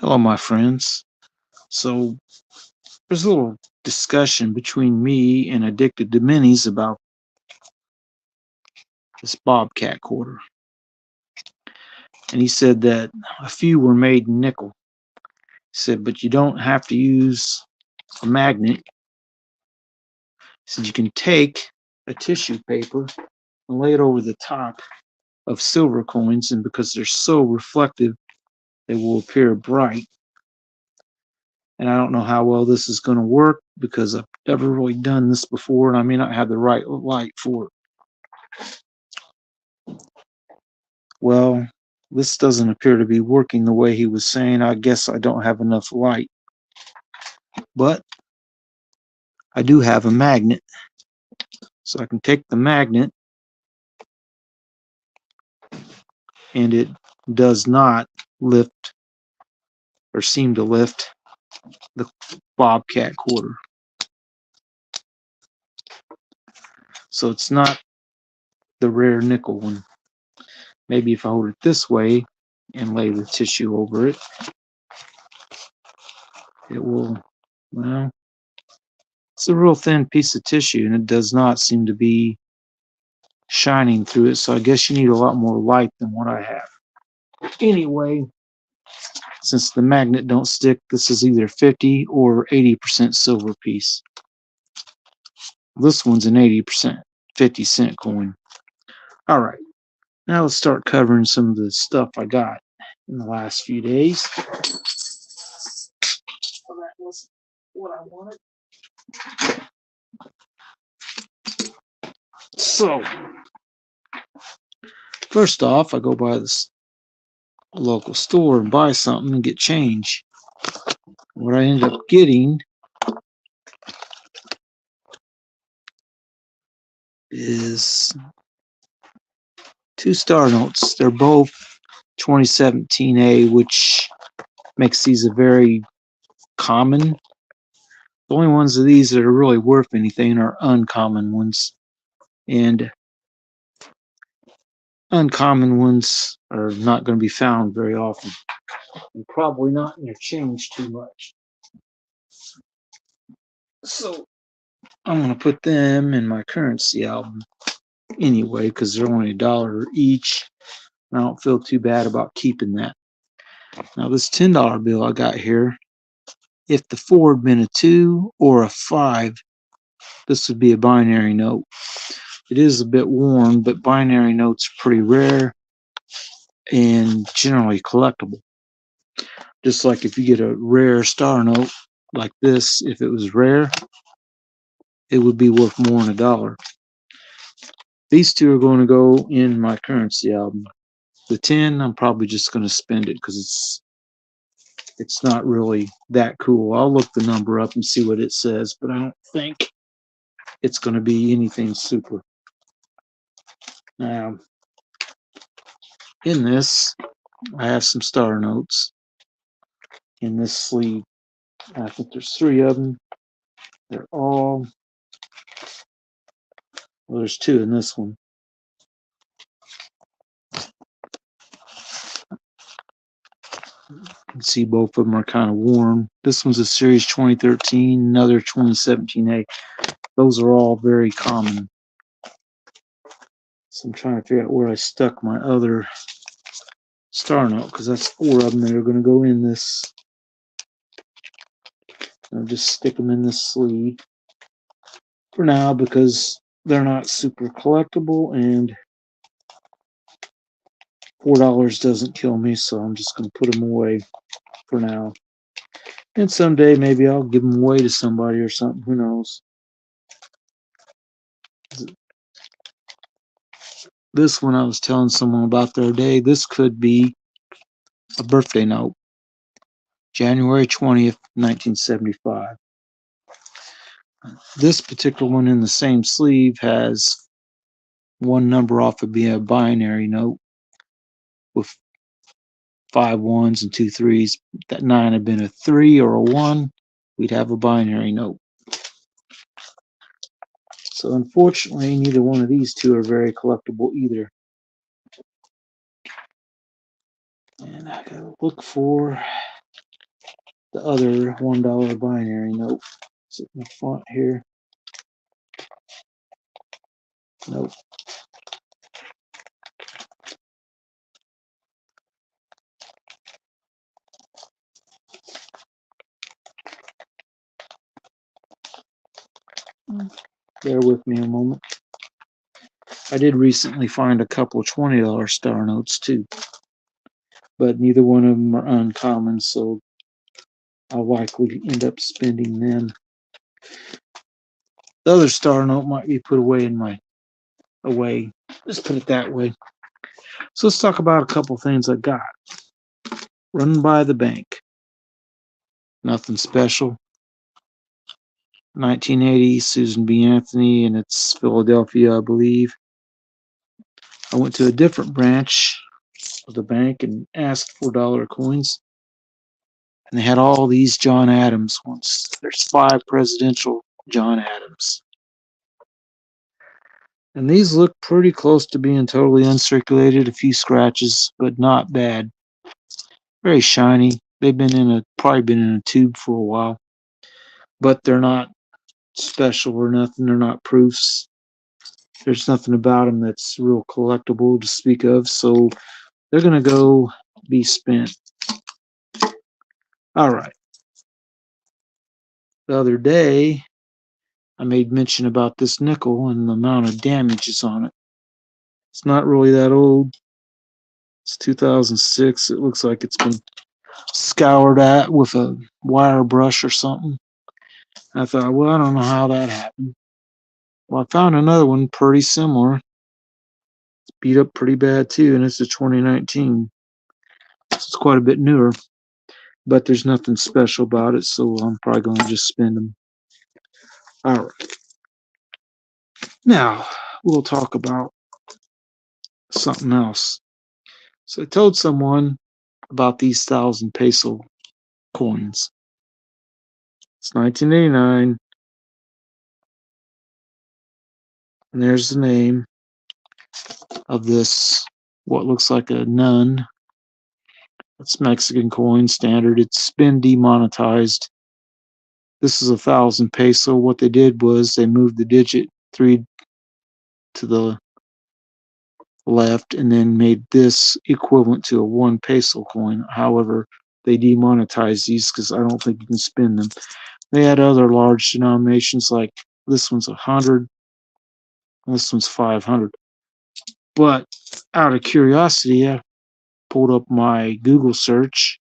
Hello, my friends. So, there's a little discussion between me and Addicted to Minis about this Bobcat quarter. And he said that a few were made in nickel. He said, but you don't have to use a magnet. He said, you can take a tissue paper and lay it over the top of silver coins, and because they're so reflective, they will appear bright. And I don't know how well this is going to work because I've never really done this before, and I may not have the right light for it. Well, this doesn't appear to be working the way he was saying. I guess I don't have enough light. But I do have a magnet. So I can take the magnet, and it does not lift or seem to lift the Bobcat quarter. So it's not the rare nickel one. Maybe if I hold it this way and lay the tissue over it, it will, well, it's a real thin piece of tissue, and it does not seem to be shining through it. So I guess you need a lot more light than what I have. Anyway, since the magnet don't stick, this is either 50 or 80% silver piece. This one's an 80% 50-cent coin. All right, now let's start covering some of the stuff I got in the last few days. Well, that wasn't what I wanted. So, first off, I go by this local store and buy something and get change. What I end up getting is two star notes. They're both 2017A, which makes these a very common. The only ones of these that are really worth anything are uncommon ones. And uncommon ones are not going to be found very often. And probably not in your change too much. So I'm going to put them in my currency album anyway, because they're only $1 each. I don't feel too bad about keeping that. Now this $10 bill I got here, if the 4 had been a 2 or a 5, this would be a binary note. It is a bit worn, but binary notes are pretty rare and generally collectible. Just like if you get a rare star note like this, if it was rare, it would be worth more than $1. These two are going to go in my currency album. The 10, I'm probably just going to spend it because it's not really that cool. I'll look the number up and see what it says, but I don't think it's going to be anything super. Now, in this, I have some star notes in this sleeve. I think there's 3 of them. They're all, well, there's 2 in this one. You can see both of them are kind of worn. This one's a series 2013, another 2017A. Those are all very common. So I'm trying to figure out where I stuck my other star note, because that's 4 of them that are going to go in this. I'll just stick them in this sleeve for now because they're not super collectible, and $4 doesn't kill me, so I'm just going to put them away for now. And someday maybe I'll give them away to somebody or something. Who knows? This one I was telling someone about the other day. This could be a birthday note. January 20th, 1975. This particular one in the same sleeve has one number off of being a binary note with 5 1s and 2 3s. That 9 had been a 3 or a 1, we'd have a binary note. So unfortunately, neither one of these two are very collectible either. And I gotta look for the other $1 binary note. Is it in the front here? Nope. Bear with me a moment. I did recently find a couple $20 star notes too, but neither one of them are uncommon, so I'll likely end up spending them. The other star note might be put away in my Let's put it that way. So let's talk about a couple things I got. Run by the bank. Nothing special. 1980, Susan B. Anthony, and it's Philadelphia, I believe. I went to a different branch of the bank and asked for dollar coins, and they had all these John Adams ones. There's 5 presidential John Adams. And these look pretty close to being totally uncirculated, a few scratches, but not bad. Very shiny. They've probably been in a tube for a while, but they're not special or nothing. They're not proofs. There's nothing about them that's real collectible to speak of, so they're going to go be spent. All right. The other day, I made mention about this nickel and the amount of damages on it. It's not really that old. It's 2006. It looks like it's been scoured at with a wire brush or something. I thought, well, I don't know how that happened. Well, I found another one pretty similar. It's beat up pretty bad too, and it's a 2019. It's quite a bit newer, but there's nothing special about it, so I'm probably going to just spend them. All right. Now, we'll talk about something else. So I told someone about these 1,000 peso coins. It's 1989, and there's the name of this, what looks like a nun. It's Mexican coin standard. It's been demonetized. This is 1,000 peso. What they did was they moved the digit 3 to the left and then made this equivalent to a 1 peso coin. However, they demonetized these because I don't think you can spend them. They had other large denominations, like this one's 100, and this one's 500. But out of curiosity, I pulled up my Google search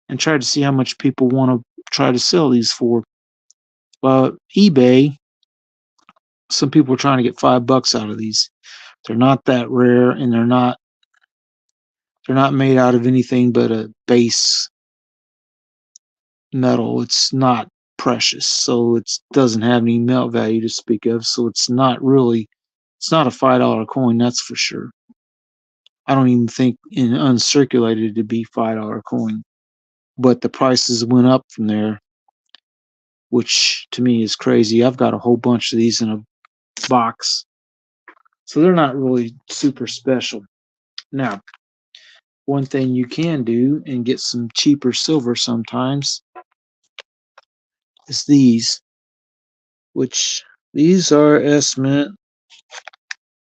and tried to see how much people want to try to sell these for. Well, eBay, some people are trying to get $5 out of these. They're not that rare, and they're not made out of anything but a base metal. It's not precious, so it doesn't have any melt value to speak of. So it's not a $5 coin, that's for sure. I don't even think in uncirculated to be $5 coin, but the prices went up from there, which to me is crazy. I've got a whole bunch of these in a box, so they're not really super special. Now, one thing you can do and get some cheaper silver sometimes is these, which these are S-Mint.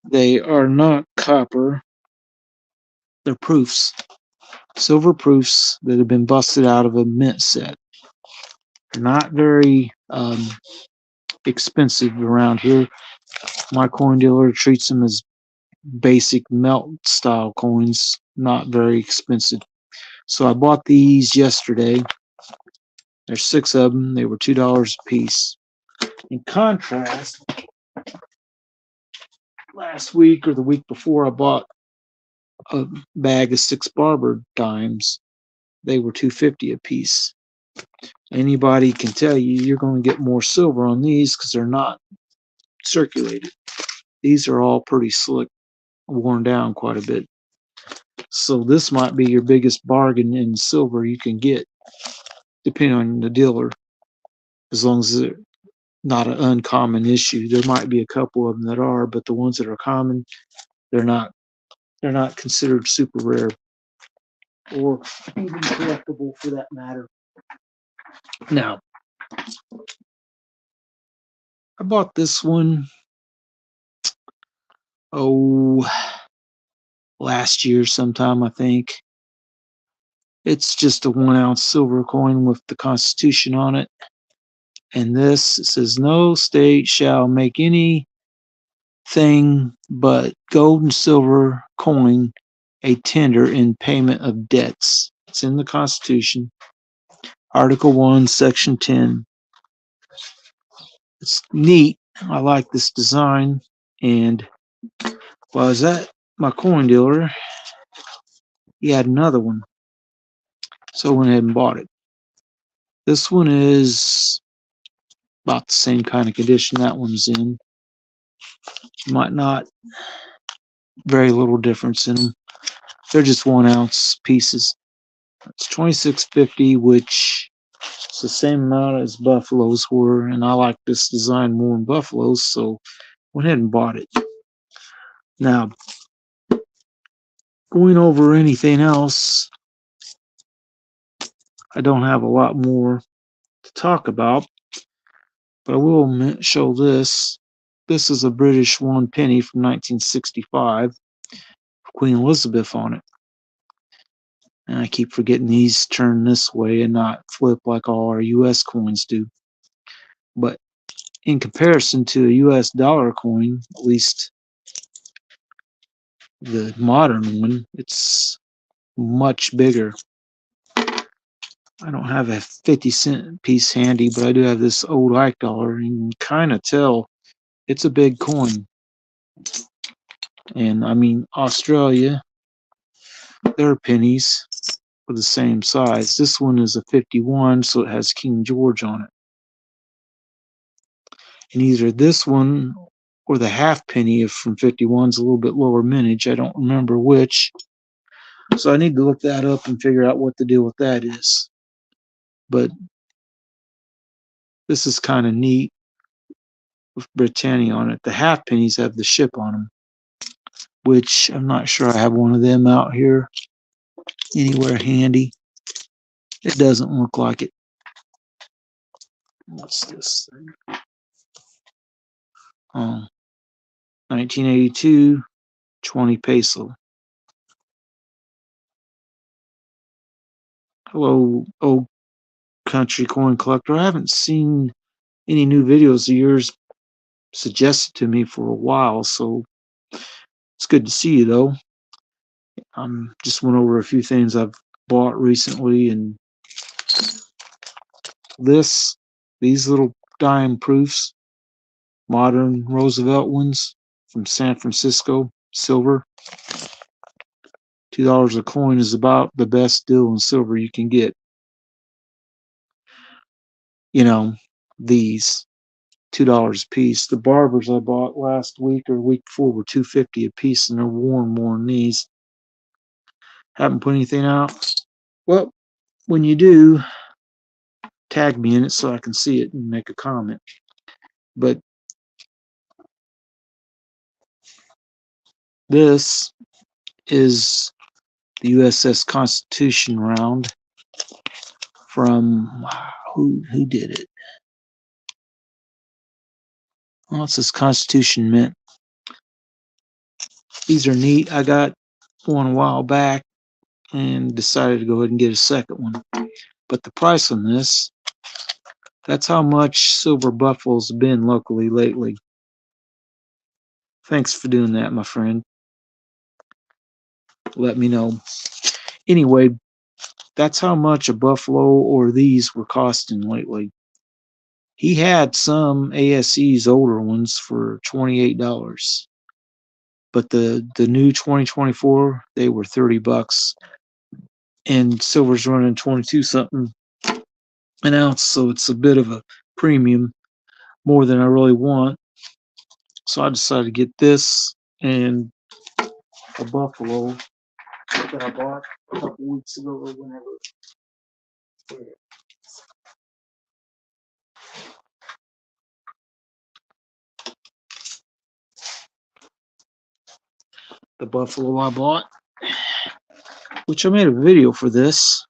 They are not copper. They're proofs, silver proofs that have been busted out of a mint set. They're not very expensive around here. My coin dealer treats them as basic melt style coins, not very expensive. So I bought these yesterday. There's 6 of them. They were $2 a piece. In contrast, last week or the week before, I bought a bag of 6 barber dimes. They were $2.50 a piece. Anybody can tell you you're going to get more silver on these because they're not circulated. These are all pretty slick, worn down quite a bit. So this might be your biggest bargain in silver you can get, depending on the dealer, as long as they're not an uncommon issue. There might be a couple of them that are, but the ones that are common, they're not considered super rare or even collectible for that matter. Now, I bought this one, last year sometime, I think. It's just a 1 ounce silver coin with the Constitution on it. And this, it says, no state shall make anything but gold and silver coin a tender in payment of debts. It's in the Constitution, Article 1, Section 10. It's neat. I like this design. And while I was at my coin dealer, he had another one. So I went ahead and bought it. This one is about the same kind of condition that one's in. Might not, very little difference in them. They're just 1 ounce pieces. It's $26.50, which is the same amount as Buffalo's were, and I like this design more than Buffalo's, so went ahead and bought it. Now, going over anything else, I don't have a lot more to talk about, but I will show this. This is a British 1 penny from 1965, Queen Elizabeth on it. And I keep forgetting these turn this way and not flip like all our US coins do. But in comparison to a US dollar coin, at least the modern one, it's much bigger. I don't have a 50-cent piece handy, but I do have this old Ike dollar, and you can kind of tell it's a big coin. And I mean, Australia, their pennies are the same size. This one is a 51, so it has King George on it. And either this one or the half penny from 51 is a little bit lower mintage. I don't remember which. So I need to look that up and figure out what the deal with that is. But this is kind of neat with Britannia on it. The half pennies have the ship on them, which I'm not sure I have one of them out here anywhere handy. It doesn't look like it. What's this thing? Oh, 1982, 20 peso. Hello, old country coin collector. I haven't seen any new videos of yours suggested to me for a while, so it's good to see you though. Just went over a few things I've bought recently, and these little dime proofs, modern Roosevelt ones from San Francisco, silver. $2 a coin is about the best deal in silver you can get. You know, these $2 a piece. The Barbers I bought last week or week before were $2.50 a piece, and they're worn more than these. Haven't put anything out. Well, when you do, tag me in it so I can see it and make a comment. But this is the USS Constitution round from who did it? Oh, it says Constitution Mint. These are neat. I got one a while back and decided to go ahead and get a second one. But the price on this, that's how much Silver Buffalo's been locally lately. Thanks for doing that, my friend. Let me know. Anyway, that's how much a Buffalo or these were costing lately. He had some ASE's older ones for $28. But the new 2024, they were $30. And silver's running 22 something an ounce, so it's a bit of a premium, more than I really want. So I decided to get this and a Buffalo that I bought a couple weeks ago or whenever. The Buffalo I bought, which I made a video for this,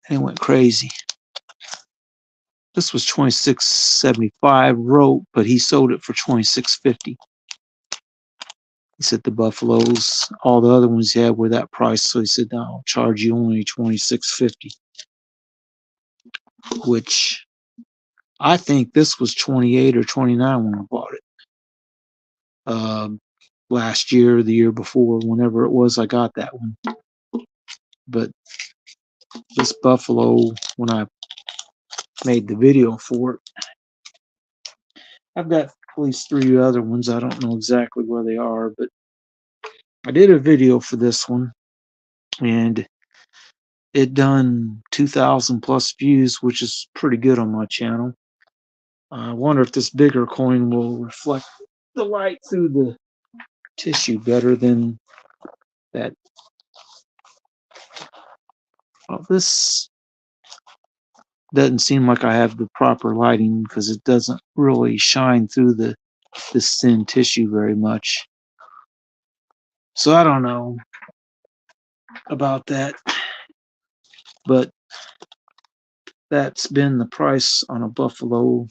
and it went crazy. This was $26.75 wrote, but he sold it for $26.50. He said the buffaloes, all the other ones he had were that price, so he said, no, I'll charge you only $26.50, which I think this was 28 or 29 when I bought it. Last year, the year before, whenever it was, I got that one. But this buffalo, when I made the video for it, I've got at least 3 other ones. I don't know exactly where they are, but I did a video for this one, and it done 2,000 plus views, which is pretty good on my channel. I wonder if this bigger coin will reflect the light through the tissue better than that. Well, this doesn't seem like I have the proper lighting because it doesn't really shine through this thin tissue very much. So I don't know about that, but that's been the price on a buffalo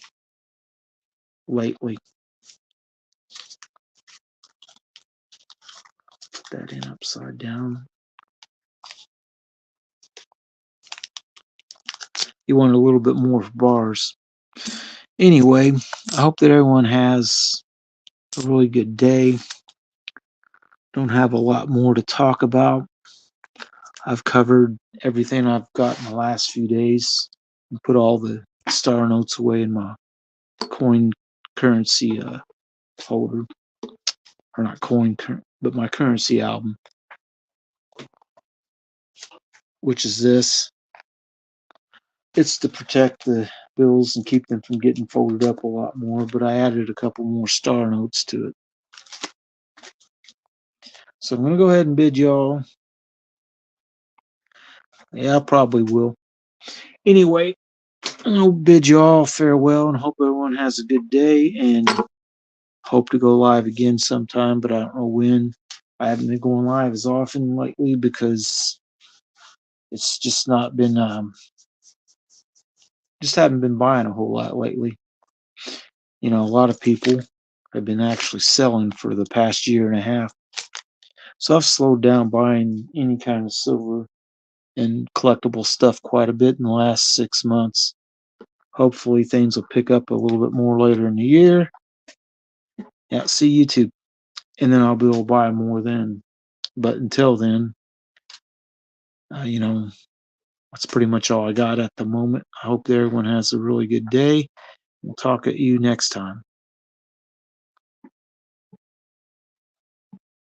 lately. Put that in upside down. You want a little bit more bars. Anyway, I hope that everyone has a really good day. Don't have a lot more to talk about. I've covered everything I've got in the last few days and put all the star notes away in my coin currency folder. Or not coin, but my currency album, which is this. It's to protect the bills and keep them from getting folded up a lot more, but I added a couple more star notes to it. So I'm going to go ahead and bid y'all. Yeah, I probably will. Anyway, I'll bid you all farewell and hope everyone has a good day, and hope to go live again sometime, but I don't know when. I haven't been going live as often lately because it's just not been, just haven't been buying a whole lot lately. You know, a lot of people have been actually selling for the past year and a half. So I've slowed down buying any kind of silver and collectible stuff quite a bit in the last 6 months. Hopefully things will pick up a little bit more later in the year. Yeah, see YouTube. And then I'll be able to buy more then. But until then, you know, that's pretty much all I got at the moment. I hope that everyone has a really good day. We'll talk at you next time.